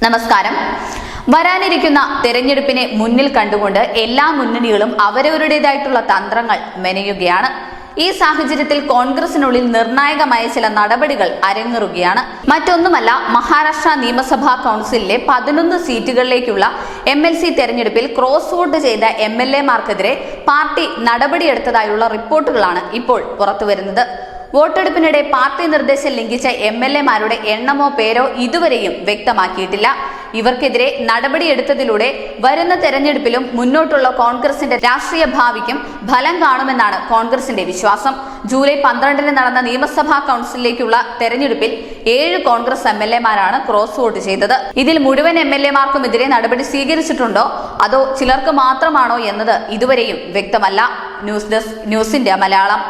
നമസ്കാരം. വരാനിരിക്കുന്ന തെരഞ്ഞെടുപ്പിനെ മുന്നിൽ കണ്ടുകൊണ്ട് എല്ലാ മുന്നണികളും അവരവരുടേതായിട്ടുള്ള തന്ത്രങ്ങൾ മെനയുകയാണ്. ഈ സാഹചര്യത്തിൽ കോൺഗ്രസിനുള്ളിൽ നിർണായകമായ ചില നടപടികൾ അരങ്ങേറുകയാണ്. മറ്റൊന്നുമല്ല, മഹാരാഷ്ട്ര നിയമസഭാ കൗൺസിലിലെ 11 സീറ്റുകളിലേക്കുള്ള MLC തെരഞ്ഞെടുപ്പിൽ ക്രോസ് വോട്ട് ചെയ്ത MLA-മാർക്കെതിരെ പാർട്ടി നടപടിയെടുത്തതായുള്ള റിപ്പോർട്ടുകളാണ് ഇപ്പോൾ പുറത്തുവരുന്നത്. വോട്ടെടുപ്പിനിടെ പാർട്ടി നിർദ്ദേശം ലംഘിച്ച MLA-മാരുടെ എണ്ണമോ പേരോ ഇതുവരെയും വ്യക്തമാക്കിയിട്ടില്ല. ഇവർക്കെതിരെ നടപടിയെടുത്തതിലൂടെ വരുന്ന തെരഞ്ഞെടുപ്പിലും മുന്നോട്ടുള്ള കോൺഗ്രസിന്റെ രാഷ്ട്രീയ ഭാവിക്കും ഫലം കാണുമെന്നാണ് കോൺഗ്രസിന്റെ വിശ്വാസം. ജൂലൈ 12-ന് നടന്ന നിയമസഭാ കൗൺസിലിലേക്കുള്ള തെരഞ്ഞെടുപ്പിൽ 7 കോൺഗ്രസ് MLA-മാരാണ് ക്രോസ് വോട്ട് ചെയ്തത്. ഇതിൽ മുഴുവൻ MLA-മാർക്കുമെതിരെ നടപടി സ്വീകരിച്ചിട്ടുണ്ടോ അതോ ചിലർക്ക് മാത്രമാണോ എന്നത് ഇതുവരെയും വ്യക്തമല്ല. News desk, news India Malayalam.